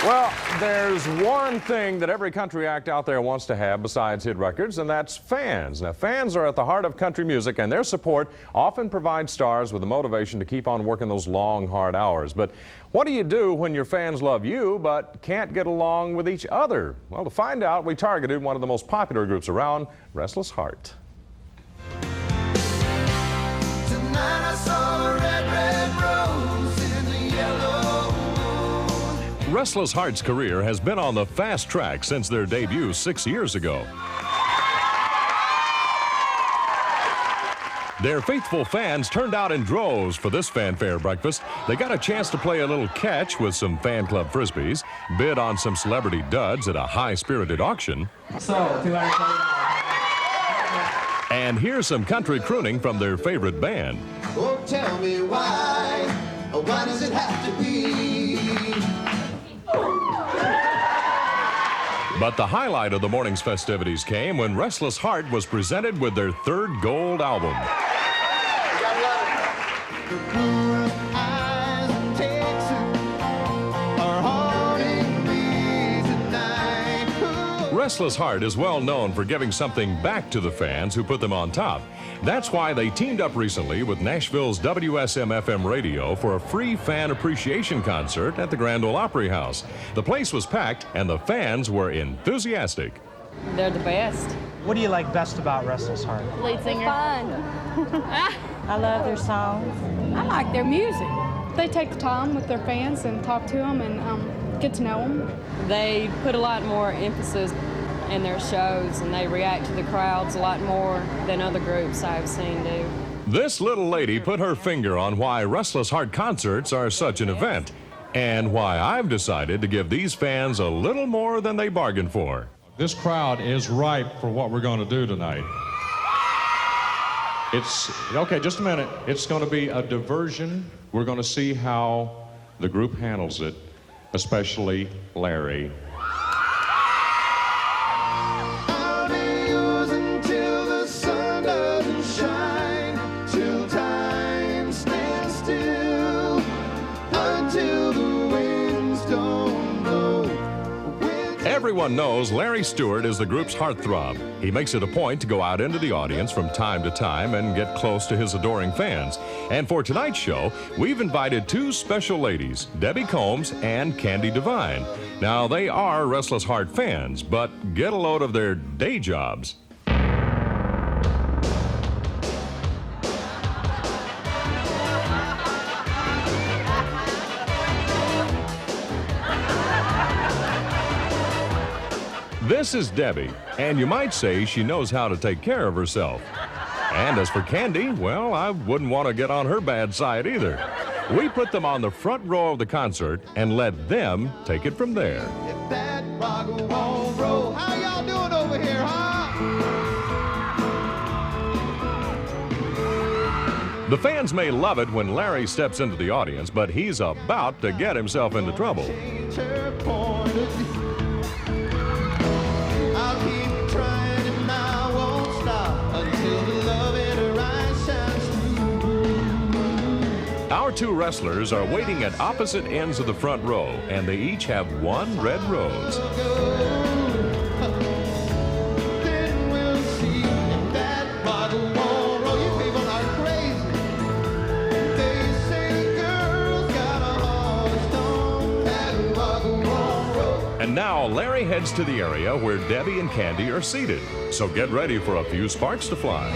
E: Well, there's one thing that every country act out there wants to have besides hit records, and that's fans. Now, fans are at the heart of country music, and their support often provides stars with the motivation to keep on working those long, hard hours. But what do you do when your fans love you but can't get along with each other? Well, to find out, we targeted one of the most popular groups around, Restless Heart.
P: Tonight I saw a red, red rose in the yellow.
A: Restless Heart's career has been on the fast track since their debut 6 years ago. Their faithful fans turned out in droves for this fanfare breakfast. They got a chance to play a little catch with some fan club frisbees, bid on some celebrity duds at a high-spirited auction, and hear some country crooning from their favorite band.
P: Oh, tell me why does it have to be?
A: But the highlight of the morning's festivities came when Restless Heart was presented with their third gold album. Restless Heart is well known for giving something back to the fans who put them on top. That's why they teamed up recently with Nashville's WSM-FM radio for a free fan appreciation concert at the Grand Ole Opry House. The place was packed and the fans were enthusiastic.
R: They're the best.
S: What do you like best about Restless Heart?
R: Lead singer. Fun.
T: I love their songs.
R: I like their music.
T: They take the time with their fans and talk to them and get to know them.
R: They put a lot more emphasis in their shows, and they react to the crowds a lot more than other groups I've seen do.
A: This little lady put her finger on why Restless Heart concerts are such an event, and why I've decided to give these fans a little more than they bargained for.
F: This crowd is ripe for what we're going to do tonight. Okay, just a minute. It's going to be a diversion. We're going to see how the group handles it, especially Larry.
A: Everyone knows Larry Stewart is the group's heartthrob. He makes it a point to go out into the audience from time to time and get close to his adoring fans. And for tonight's show, we've invited two special ladies, Debbie Combs and Candy Devine. Now, they are Restless Heart fans, but get a load of their day jobs. This is Debbie, and you might say she knows how to take care of herself. And as for Candy, well, I wouldn't want to get on her bad side either. We put them on the front row of the concert and let them take it from there.
P: If that rock won't roll, how y'all doing over here, huh?
A: The fans may love it when Larry steps into the audience, but he's about to get himself into trouble.
P: I'll keep trying and I won't stop until the love in her eyes shines through.
A: Our two wrestlers are waiting at opposite ends of the front row, and they each have one red rose.
P: Then we'll see if that bottle won't roll. You people are crazy. They say girls got a heart of stone. That bottle won't roll.
A: And now Larry heads to the area where Debbie and Candy are seated. So get ready for a few sparks to fly.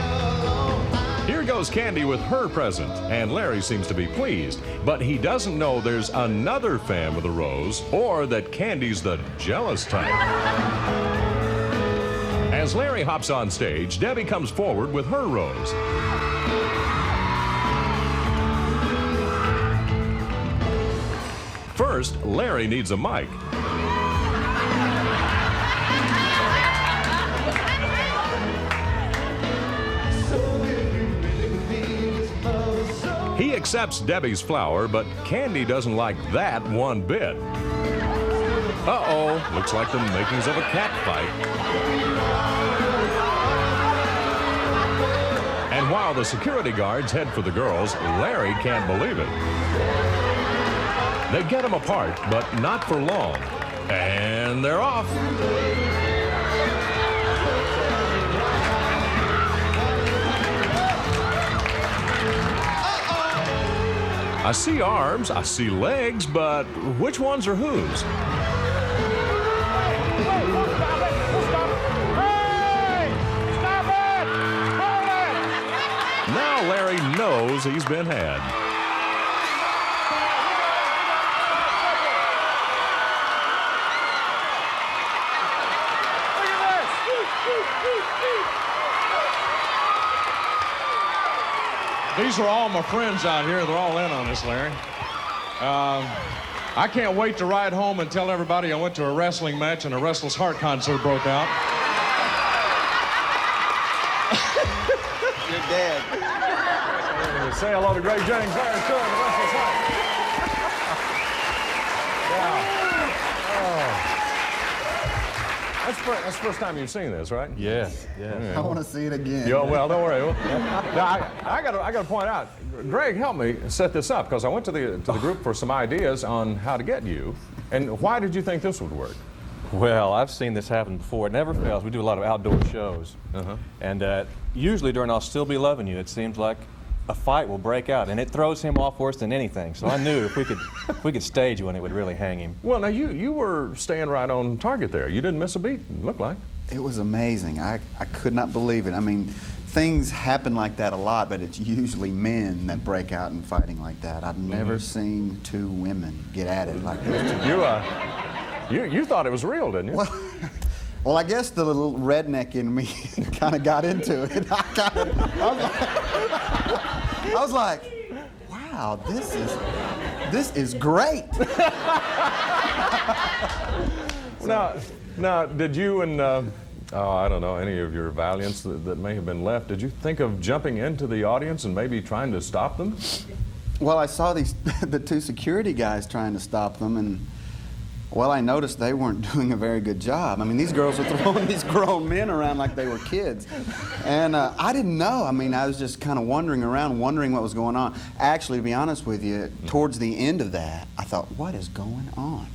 A: Here goes Candy with her present, and Larry seems to be pleased. But he doesn't know there's another fan with a rose, or that Candy's the jealous type. As Larry hops on stage, Debbie comes forward with her rose. First, Larry needs a mic. He accepts Debbie's flower, but Candy doesn't like that one bit. Uh-oh, looks like the makings of a cat fight. And while the security guards head for the girls, Larry can't believe it. They get them apart, but not for long. And they're off. I see arms, I see legs, but which ones are whose? Now Larry knows he's been had.
F: These are all my friends out here. They're all in on this, Larry. I can't wait to ride home and tell everybody I went to a wrestling match and a Restless Heart concert broke out.
J: You're dead.
E: Say hello to Greg Jennings, Larry Stewart, and the Restless Heart. That's the first time you've seen this, right?
J: Yes. I want to see it again.
E: Yeah, well, don't worry. Now, I got to point out, Greg helped me set this up because I went to the group for some ideas on how to get you. And why did you think this would work?
U: Well, I've seen this happen before. It never fails. We do a lot of outdoor shows. And usually during I'll Still Be Loving You, it seems like a fight will break out, and it throws him off worse than anything. So I knew if we could stage one, it would really hang him.
E: Well, now you were staying right on target there. You didn't miss a beat, it looked like.
J: It was amazing. I could not believe it. I mean, things happen like that a lot, but it's usually men that break out in fighting like that. I've never seen two women get at it like this.
E: You thought it was real, didn't you?
J: Well, I guess the little redneck in me kind of got into it. I was like, wow, this is great.
E: Now, did you and, I don't know, any of your valiants that may have been left, did you think of jumping into the audience and maybe trying to stop them?
J: Well, I saw the two security guys trying to stop them, and well, I noticed they weren't doing a very good job. I mean, these girls were throwing these grown men around like they were kids. And I didn't know. I mean, I was just kind of wandering around, wondering what was going on. Actually, to be honest with you, towards the end of that, I thought, what is going on?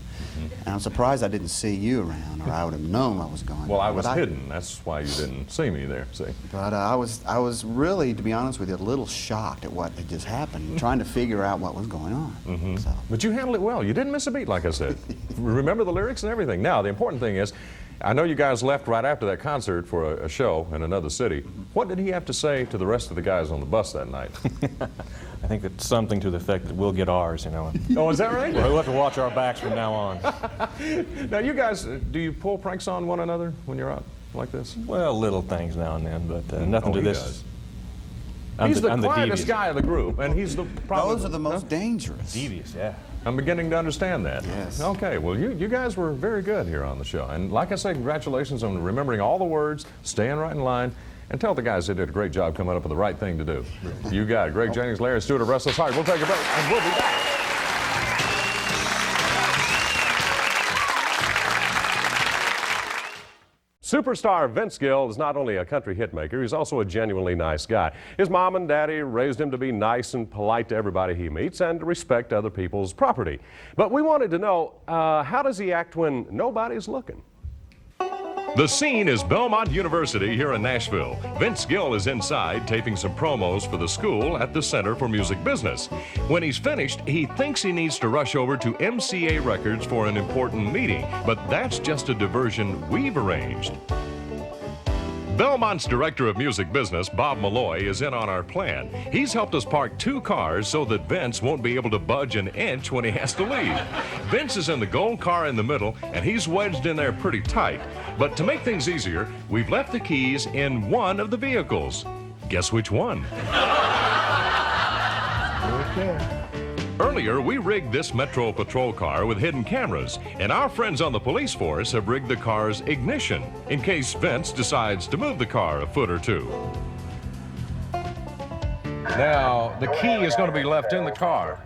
J: And I'm surprised I didn't see you around, or I would have known what was going on.
E: Well, I was hidden. That's why you didn't see me there, see?
J: But I was really, to be honest with you, a little shocked at what had just happened, trying to figure out what was going on. So.
E: But you handled it well. You didn't miss a beat, like I said. Remember the lyrics and everything. Now, the important thing is, I know you guys left right after that concert for a show in another city. What did he have to say to the rest of the guys on the bus that night?
U: I think it's something to the effect that we'll get ours, you know.
E: Oh, is that right?
U: We'll have to watch our backs from now on.
E: Now, you guys, do you pull pranks on one another when you're out like this?
U: Well, little things now and then, but nothing to this.
E: Does. He's the quietest guy of the group, and he's the probably...
J: Those are the most dangerous.
U: Devious, yeah.
E: I'm beginning to understand that.
J: Yes.
E: Okay, well, you guys were very good here on the show. And like I say, congratulations on remembering all the words, staying right in line, and tell the guys they did a great job coming up with the right thing to do. You got it. Greg Jennings, Larry Stewart of Restless Heart. We'll take a break, and we'll be back. Superstar Vince Gill is not only a country hitmaker, he's also a genuinely nice guy. His mom and daddy raised him to be nice and polite to everybody he meets and to respect other people's property. But we wanted to know, how does he act when nobody's looking?
A: The scene is Belmont University here in Nashville. Vince Gill is inside taping some promos for the school at the Center for Music Business. When he's finished, he thinks he needs to rush over to MCA Records for an important meeting, but that's just a diversion we've arranged. Belmont's Director of Music Business, Bob Malloy, is in on our plan. He's helped us park 2 cars so that Vince won't be able to budge an inch when he has to leave. Vince is in the gold car in the middle, and he's wedged in there pretty tight. But to make things easier, we've left the keys in one of the vehicles. Guess which one?
C: Okay.
A: Earlier, we rigged this Metro Patrol car with hidden cameras, and our friends on the police force have rigged the car's ignition in case Vince decides to move the car a foot or two. Now, the key is going to be left in the car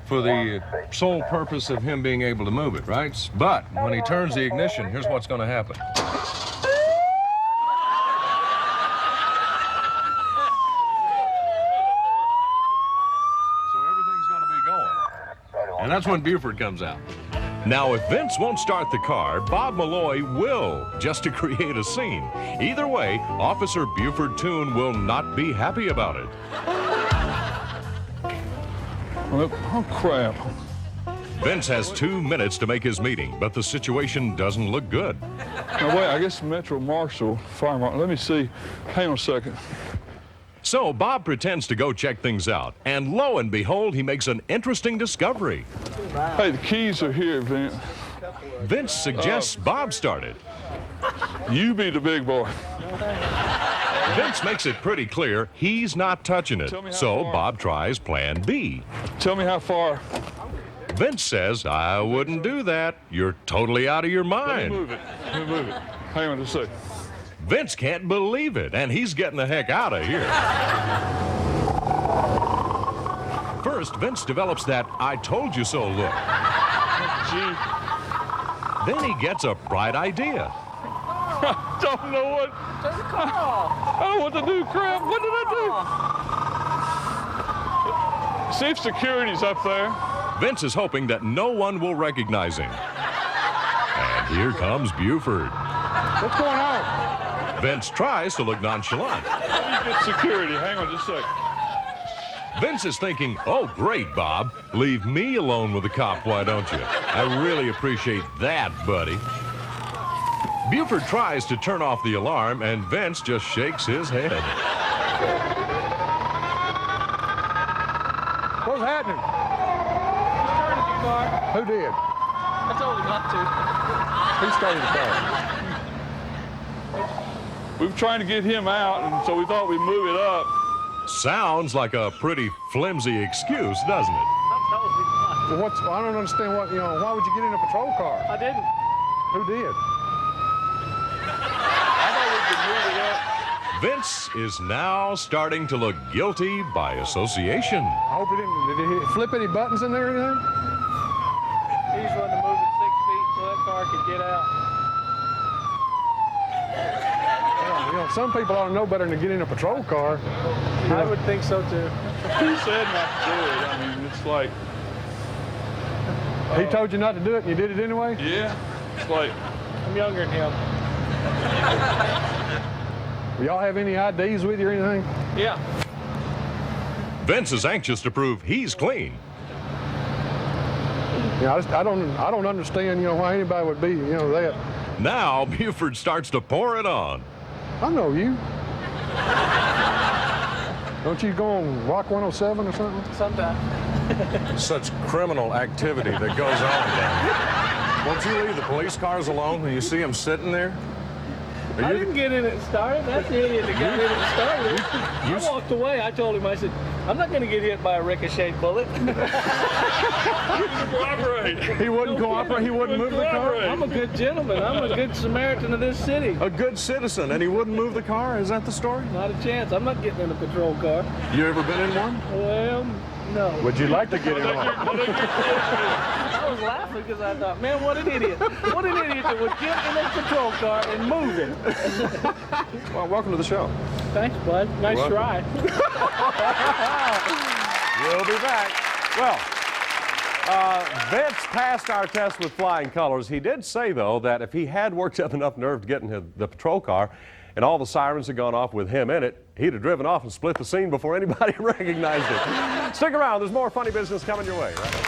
A: for the sole purpose of him being able to move it, right? But when he turns the ignition, here's what's going to happen.
E: And that's when Buford comes out. Now, if Vince won't start the car, Bob Malloy will, just to create a scene. Either way, Officer Buford Toon will not be happy about it.
D: Oh, crap.
A: Vince has 2 minutes to make his meeting, but the situation doesn't look good.
D: Now, wait, I guess Metro Marshal, Fire Marshal. Let me see. Hang on a second.
A: So Bob pretends to go check things out, and lo and behold, he makes an interesting discovery.
D: Hey, the keys are here, Vince.
A: Vince suggests Bob start it.
D: You be the big boy.
A: Vince makes it pretty clear he's not touching it, so Bob tries plan B.
D: Tell me how far.
A: Vince says, I wouldn't do that. You're totally out of your mind.
D: Let me move it. Let me move it. Hang on just a second.
A: Vince can't believe it, and he's getting the heck out of here. First, Vince develops that I told you so look.
D: Gee.
A: Then he gets a bright idea.
D: I don't know what.
I: Turn the car off.
D: I don't know what to do, crap. What did I do? See if security's up there.
A: Vince is hoping that no one will recognize him. And here comes Buford.
D: What's going on?
A: Vince tries to look nonchalant.
D: Let me get security. Hang on just a second.
A: Vince is thinking, oh, great, Bob. Leave me alone with the cop, why don't you? I really appreciate that, buddy. Buford tries to turn off the alarm, and Vince just shakes his head.
D: What's happening?
I: He started the car.
D: Who did?
I: I told him not to.
D: Who started the car? We were trying to get him out, and so we thought we'd move it up.
A: Sounds like a pretty flimsy excuse, doesn't it?
I: I told him not.
D: Well, I don't understand what, why would you get in a patrol car?
I: I didn't.
D: Who did? I thought we could move it up.
A: Vince is now starting to look guilty by association.
D: I hope he didn't. Did he flip any buttons in there or anything?
I: He just wanted to move it 6 feet so that car could get out.
D: Some people ought to know better than to get in a patrol car.
I: I would think so too.
D: He said not to do it. I mean, it's like. He told you not to do it and you did it anyway? Yeah. It's like.
I: I'm younger than him.
D: Y'all have any IDs with you or anything?
I: Yeah.
A: Vince is anxious to prove he's clean.
D: Yeah, I don't understand, why anybody would be, that.
A: Now Buford starts to pour it on.
D: I know you. Don't you go on Rock 107 or something?
I: Sometimes.
E: Such criminal activity that goes on down here. Won't you leave the police cars alone when you see them sitting there?
I: I didn't get in it and started. That's the idiot that got in it and started. I walked away. I told him, I said, I'm not going to get hit by a ricochet bullet.
D: Cooperate.
E: He wouldn't cooperate. He wouldn't move the car.
I: I'm a good gentleman. I'm a good Samaritan of this city.
E: A good citizen, and he wouldn't move the car? Is that the story?
I: Not a chance. I'm not getting in a patrol car.
E: You ever been in one?
I: Well, no.
E: Would you like to get in one?
I: I was laughing because I thought, man, what an idiot. What an idiot that would get in a patrol car and move it.
E: Well, welcome to the show.
I: Thanks, bud. Nice try.
E: We'll be back. Well, Vince passed our test with flying colors. He did say, though, that if he had worked up enough nerve to get into the patrol car and all the sirens had gone off with him in it, he'd have driven off and split the scene before anybody recognized it. Stick around. There's more funny business coming your way. Right?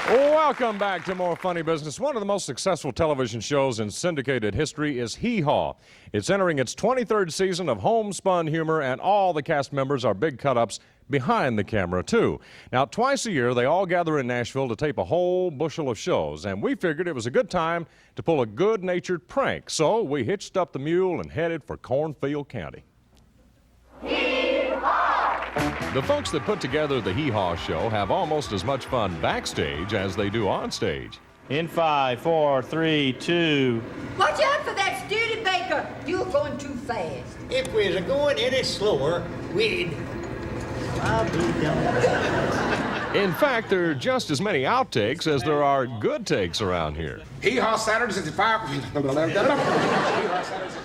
E: Welcome back to More Funny Business. One of the most successful television shows in syndicated history is Hee Haw. It's entering its 23rd season of homespun humor, and all the cast members are big cut-ups behind the camera, too. Now, twice a year, they all gather in Nashville to tape a whole bushel of shows, and we figured it was a good time to pull a good-natured prank. So we hitched up the mule and headed for Cornfield County. The folks that put together the Hee Haw show have almost as much fun backstage as they do on stage.
V: In 5, 4, 3, 2.
W: Watch out for that Studebaker. You're going too fast.
X: If we was going any slower, we'd... I'll be done.
A: In fact, there are just as many outtakes as there are good takes around here.
B: Hee-haw Saturdays at 5.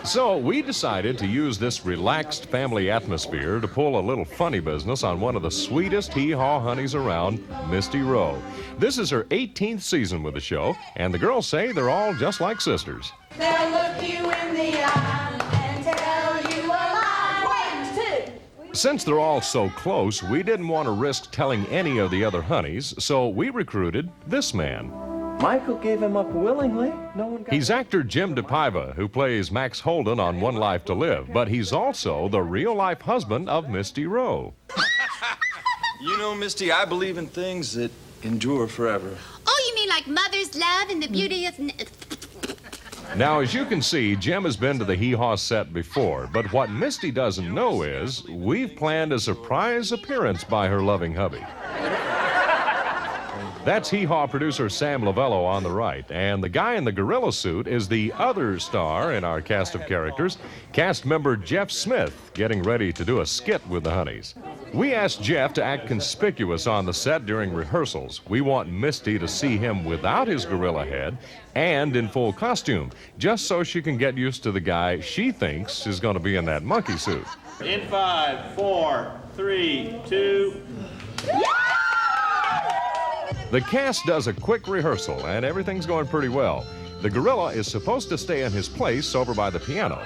A: So we decided to use this relaxed family atmosphere to pull a little funny business on one of the sweetest hee-haw honeys around, Misty Rowe. This is her 18th season with the show, and the girls say they're all just like sisters.
W: They'll look you in the eye and tell you a lie. 1, 2.
A: Since they're all so close, we didn't want to risk telling any of the other honeys, so we recruited this man.
H: Michael gave him up willingly. No one got
A: He's actor Jim DePaiva, who plays Max Holden on One Life to Live, but he's also the real-life husband of Misty Rowe.
H: You know, Misty, I believe in things that endure forever.
K: Oh, you mean like mother's love and the beauty of...
A: Now, as you can see, Jim has been to the Hee-Haw set before, but what Misty doesn't know is we've planned a surprise appearance by her loving hubby. That's Hee-Haw producer Sam Lavello on the right, and the guy in the gorilla suit is the other star in our cast of characters, cast member Jeff Smith, getting ready to do a skit with the honeys. We asked Jeff to act conspicuous on the set during rehearsals. We want Misty to see him without his gorilla head and in full costume, just so she can get used to the guy she thinks is going to be in that monkey suit.
V: In 5, 4, 3, 2.
A: The cast does a quick rehearsal, and everything's going pretty well. The gorilla is supposed to stay in his place over by the piano.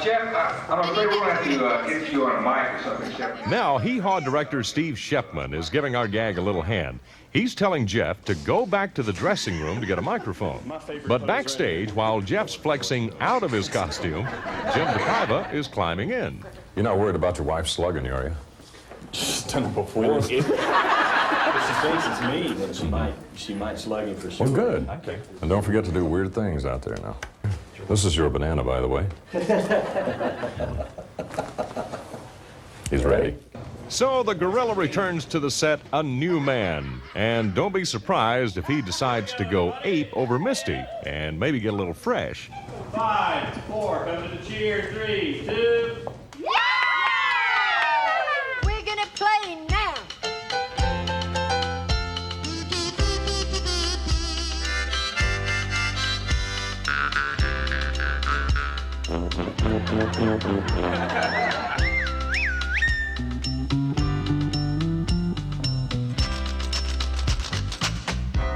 B: Jeff, I'm afraid we're going to have to get you on a mic or something, Jeff.
A: Now, Hee-Haw director Steve Shepman is giving our gag a little hand. He's telling Jeff to go back to the dressing room to get a microphone. But backstage, while Jeff's flexing out of his costume, Jim DePaiva is climbing in.
M: You're not worried about your wife slugging you, are you?
H: She's done it before. If she thinks it's me, then she might slug him for sure.
M: Well, good. And don't forget to do weird things out there now. This is your banana, by the way. He's ready.
A: So the gorilla returns to the set a new man. And don't be surprised if he decides to go ape over Misty and maybe get a little fresh.
V: 5, 4, come to the cheer. 3, 2.
W: We're gonna play now.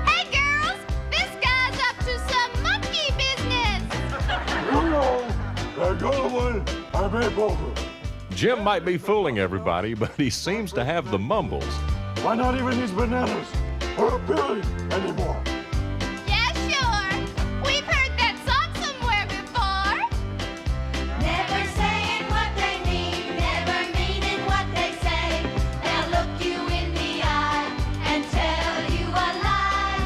K: Hey, girls! This guy's up to some monkey business!
B: I got one. I made both of them.
A: Jim might be fooling everybody, but he seems to have the mumbles.
B: Why not even these bananas or a Billy anymore?
K: Yeah, sure. We've heard that song somewhere before.
W: Never saying what they mean, never meaning what they say. They'll look you in the eye and tell you a lie.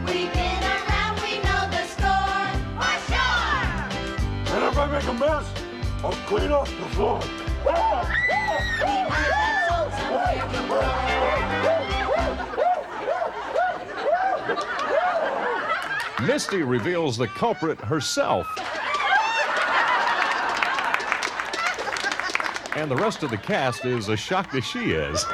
W: We've been around, we know the score for sure.
B: And if I make a mess, I'll clean up the floor.
A: Misty reveals the culprit herself. And the rest of the cast is as shocked as she is.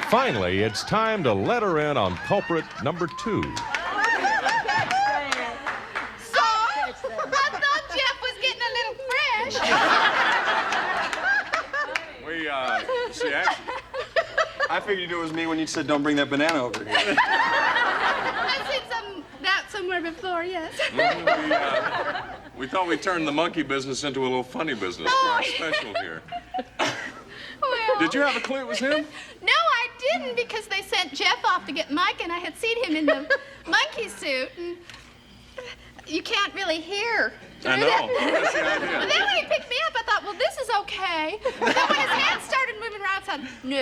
A: Finally, it's time to let her in on culprit number 2.
K: So, I thought Jeff was getting a little fresh.
H: See, actually, I figured you knew it was me when you said don't bring that banana over here.
K: I've seen that somewhere before, yes.
F: We thought we'd turn the monkey business into a little funny business for our special here.
K: Well,
F: Did you have a clue it was him?
K: no, I didn't, because they sent Jeff off to get Mike, and I had seen him in the monkey suit, and you can't really hear.
F: I know. That's the
K: But
F: idea.
K: then when he picked me up, I thought, well, this is okay. But then when his hands started moving around, I said, no.